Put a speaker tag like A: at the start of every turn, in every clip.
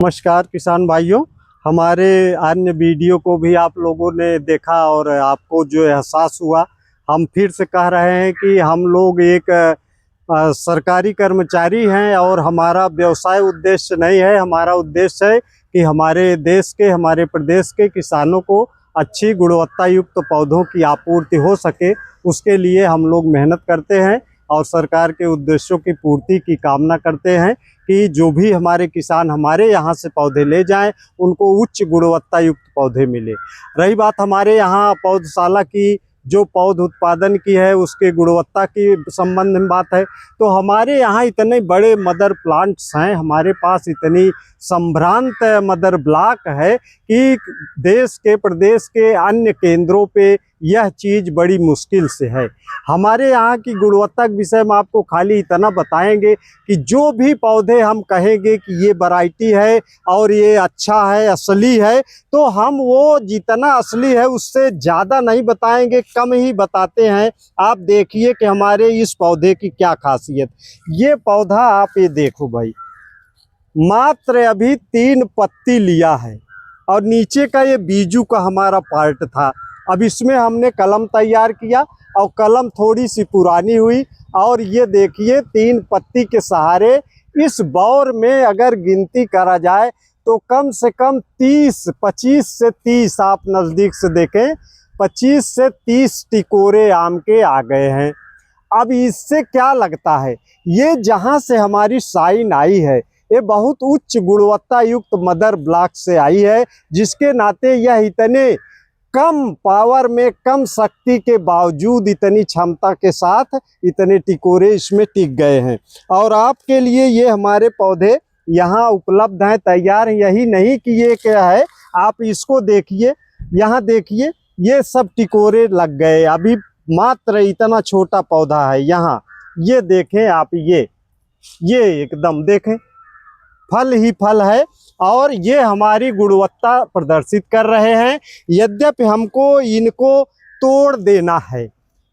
A: नमस्कार किसान भाइयों। हमारे अन्य वीडियो को भी आप लोगों ने देखा और आपको जो एहसास हुआ। हम फिर से कह रहे हैं कि हम लोग एक सरकारी कर्मचारी हैं और हमारा व्यवसाय उद्देश्य नहीं है। हमारा उद्देश्य है कि हमारे देश के, हमारे प्रदेश के किसानों को अच्छी गुणवत्ता युक्त पौधों की आपूर्ति हो सके, उसके लिए हम लोग मेहनत करते हैं और सरकार के उद्देश्यों की पूर्ति की कामना करते हैं कि जो भी हमारे किसान हमारे यहाँ से पौधे ले जाएं, उनको उच्च गुणवत्ता युक्त पौधे मिले। रही बात हमारे यहाँ पौधशाला की, जो पौध उत्पादन की है, उसके गुणवत्ता की संबंध में बात है, तो हमारे यहाँ इतने बड़े मदर प्लांट्स हैं, हमारे पास इतनी संभ्रांत मदर ब्लॉक है कि देश के, प्रदेश के अन्य केंद्रों पे यह चीज़ बड़ी मुश्किल से है। हमारे यहाँ की गुणवत्ता के विषय में आपको खाली इतना बताएंगे कि जो भी पौधे हम कहेंगे कि ये वैरायटी है और ये अच्छा है, असली है, तो हम वो जितना असली है उससे ज़्यादा नहीं बताएंगे, कम ही बताते हैं। आप देखिए कि हमारे इस पौधे की क्या खासियत। ये पौधा आप ये देखो भाई, मात्र अभी 3 पत्ती लिया है और नीचे का ये बीजू का हमारा पार्ट था। अब इसमें हमने कलम तैयार किया और कलम थोड़ी सी पुरानी हुई और ये देखिए 3 पत्ती के सहारे इस बौर में अगर गिनती करा जाए तो कम से कम 25 से 30, आप नज़दीक से देखें, 25 से 30 टिकोरे आम के आ गए हैं। अब इससे क्या लगता है, ये जहाँ से हमारी साइन आई है ये बहुत उच्च गुणवत्ता युक्त मदर ब्लॉक से आई है, जिसके नाते यह इतने कम पावर में, कम शक्ति के बावजूद इतनी क्षमता के साथ इतने टिकोरे इसमें टिक गए हैं। और आपके लिए ये हमारे पौधे यहाँ उपलब्ध हैं, तैयार हैं। यही नहीं कि ये क्या है, आप इसको देखिए, यहाँ देखिए, ये सब टिकोरे लग गए। अभी मात्र इतना छोटा पौधा है, यहाँ ये देखें आप, ये एकदम देखें, फल ही फल है और ये हमारी गुणवत्ता प्रदर्शित कर रहे हैं। यद्यपि हमको इनको तोड़ देना है,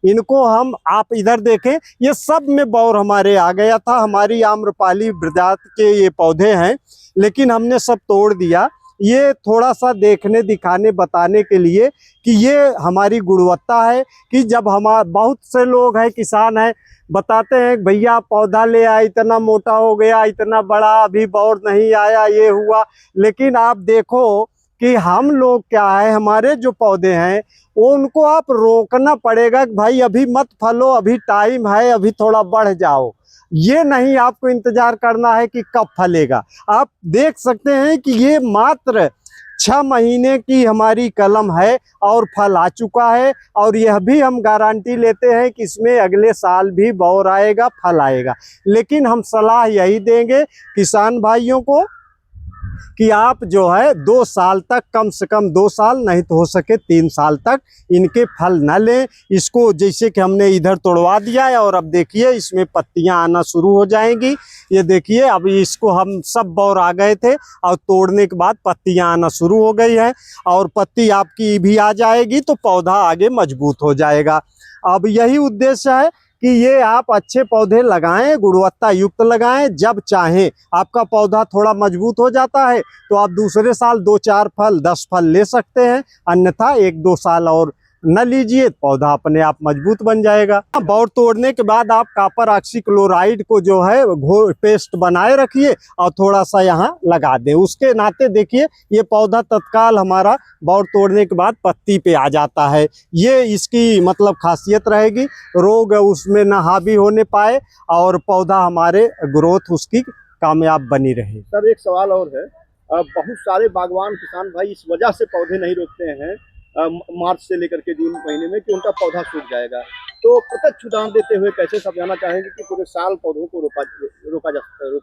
A: इनको हम, आप इधर देखें, ये सब में बौर हमारे आ गया था। हमारी आम्रपाली प्रजाति के ये पौधे हैं, लेकिन हमने सब तोड़ दिया। ये थोड़ा सा देखने, दिखाने, बताने के लिए कि ये हमारी गुणवत्ता है। कि जब बहुत से लोग हैं, किसान हैं, बताते हैं भैया पौधा ले आया, इतना मोटा हो गया, इतना बड़ा, अभी बौर नहीं आया, ये हुआ। लेकिन आप देखो कि हम लोग क्या है, हमारे जो पौधे हैं वो उनको आप रोकना पड़ेगा कि भाई अभी मत फलो, अभी टाइम है, अभी थोड़ा बढ़ जाओ। ये नहीं आपको इंतजार करना है कि कब फलेगा। आप देख सकते हैं कि ये मात्र 6 महीने की हमारी कलम है और फल आ चुका है। और यह भी हम गारंटी लेते हैं कि इसमें अगले साल भी बौर आएगा, फल आएगा। लेकिन हम सलाह यही देंगे किसान भाइयों को कि आप जो है 2 साल तक, कम से कम 2 साल, नहीं तो हो सके 3 साल तक इनके फल न लें। इसको जैसे कि हमने इधर तोड़वा दिया है और अब देखिए इसमें पत्तियां आना शुरू हो जाएंगी। ये देखिए, अब इसको हम सब बौर आ गए थे और तोड़ने के बाद पत्तियां आना शुरू हो गई हैं और पत्ती आपकी भी आ जाएगी तो पौधा आगे मजबूत हो जाएगा। अब यही उद्देश्य है कि ये आप अच्छे पौधे लगाएं, गुणवत्ता युक्त लगाएं। जब चाहें, आपका पौधा थोड़ा मजबूत हो जाता है तो आप दूसरे साल 2-4 फल, 10 फल ले सकते हैं। अन्यथा 1-2 साल और न लीजिए, पौधा अपने आप मजबूत बन जाएगा। बौर तोड़ने के बाद आप कॉपर ऑक्सीक्लोराइड को जो है घोल पेस्ट बनाए रखिए और थोड़ा सा यहाँ लगा दें। उसके नाते देखिए ये पौधा तत्काल हमारा बौर तोड़ने के बाद पत्ती पे आ जाता है। ये इसकी मतलब खासियत रहेगी, रोग उसमें न हावी होने पाए और पौधा हमारे ग्रोथ उसकी कामयाब बनी रहे।
B: सर एक सवाल और है, बहुत सारे बागवान किसान भाई इस वजह से पौधे नहीं रोकते हैं मार्च से लेकर के जून महीने में कि उनका पौधा सूख जाएगा। तो प्रत्यक्ष उदाहरण देते हुए कैसे समझाना चाहेंगे कि पूरे साल पौधों को रोका जा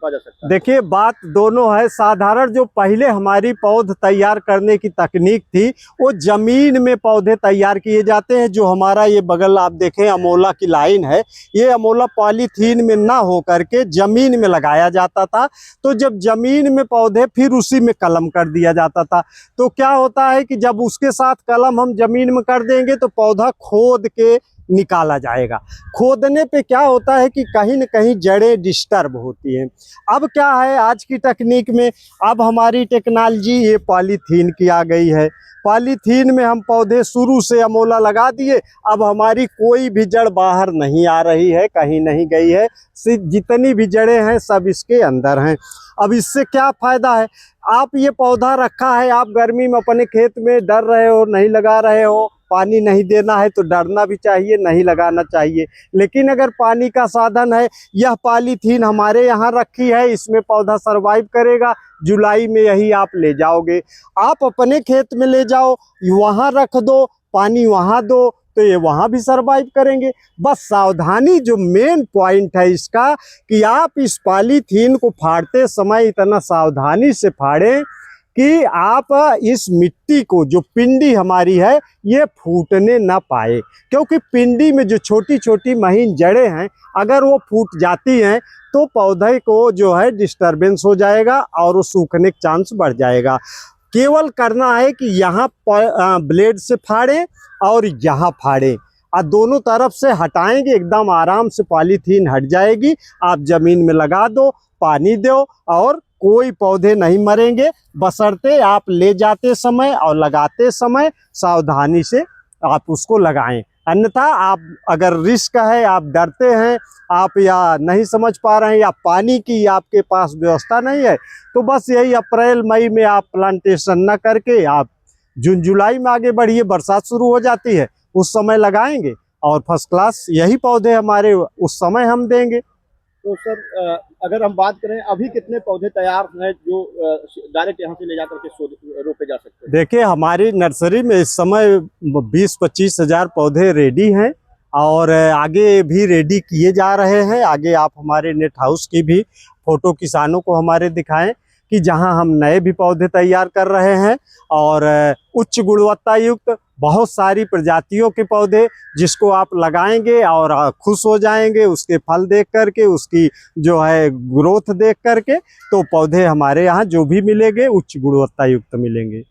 B: सकता है?
A: देखिए, बात दोनों है। साधारण जो पहले हमारी पौध तैयार करने की तकनीक थी, वो जमीन में पौधे तैयार किए जाते हैं। जो हमारा ये बगल आप देखें अमोला की लाइन है, ये अमोला पॉलीथीन में ना हो करके जमीन में लगाया जाता था। तो जब जमीन में पौधे, फिर उसी में कलम कर दिया जाता था। तो क्या होता है कि जब उसके साथ कलम हम जमीन में कर देंगे तो पौधा खोद के निकाला जाएगा। खोदने पे क्या होता है कि कहीं न कहीं जड़ें डिस्टर्ब होती हैं। अब क्या है आज की तकनीक में, अब हमारी टेक्नोलॉजी ये पॉलीथीन की आ गई है। पॉलीथीन में हम पौधे शुरू से अमोला लगा दिए, अब हमारी कोई भी जड़ बाहर नहीं आ रही है, कहीं नहीं गई है, सिर्फ जितनी भी जड़ें हैं सब इसके अंदर हैं। अब इससे क्या फ़ायदा है, आप ये पौधा रखा है, आप गर्मी में अपने खेत में डर रहे हो, नहीं लगा रहे हो, पानी नहीं देना है तो डरना भी चाहिए, नहीं लगाना चाहिए। लेकिन अगर पानी का साधन है, यह पॉलीथीन हमारे यहाँ रखी है, इसमें पौधा सरवाइव करेगा। जुलाई में यही आप ले जाओगे, आप अपने खेत में ले जाओ, वहाँ रख दो, पानी वहाँ दो, तो ये वहाँ भी सरवाइव करेंगे। बस सावधानी जो मेन पॉइंट है इसका, कि आप इस पॉलीथीन को फाड़ते समय इतना सावधानी से फाड़ें कि आप इस मिट्टी को, जो पिंडी हमारी है, ये फूटने ना पाए। क्योंकि पिंडी में जो छोटी छोटी महीन जड़ें हैं, अगर वो फूट जाती हैं तो पौधे को जो है डिस्टरबेंस हो जाएगा और वो सूखने का चांस बढ़ जाएगा। केवल करना है कि यहाँ ब्लेड से फाड़ें और यहाँ फाड़ें, और दोनों तरफ से हटाएंगे, एकदम आराम से पॉलीथीन हट जाएगी। आप ज़मीन में लगा दो, पानी दो, और कोई पौधे नहीं मरेंगे, बशर्ते आप ले जाते समय और लगाते समय सावधानी से आप उसको लगाएं। अन्यथा आप, अगर रिस्क है, आप डरते हैं, आप या नहीं समझ पा रहे हैं, या पानी की आपके पास व्यवस्था नहीं है, तो बस यही अप्रैल मई में आप प्लांटेशन न करके आप जून जुलाई में आगे बढ़िए। बरसात शुरू हो जाती है, उस समय लगाएंगे और फर्स्ट क्लास यही पौधे हमारे उस समय हम देंगे।
B: तो सर अगर हम बात करें, अभी कितने पौधे तैयार हैं जो डायरेक्ट यहाँ से ले जाकर के रोपे जा सकते हैं?
A: देखिए, हमारी नर्सरी में इस समय 20-25 हज़ार पौधे रेडी हैं, और आगे भी रेडी किए जा रहे हैं। आगे आप हमारे नेट हाउस की भी फ़ोटो किसानों को हमारे दिखाएं कि जहां हम नए भी पौधे तैयार कर रहे हैं, और उच्च गुणवत्ता युक्त बहुत सारी प्रजातियों के पौधे, जिसको आप लगाएंगे और खुश हो जाएंगे उसके फल देख करके, उसकी जो है ग्रोथ देख करके। तो पौधे हमारे यहाँ जो भी मिलेंगे उच्च गुणवत्ता युक्त मिलेंगे।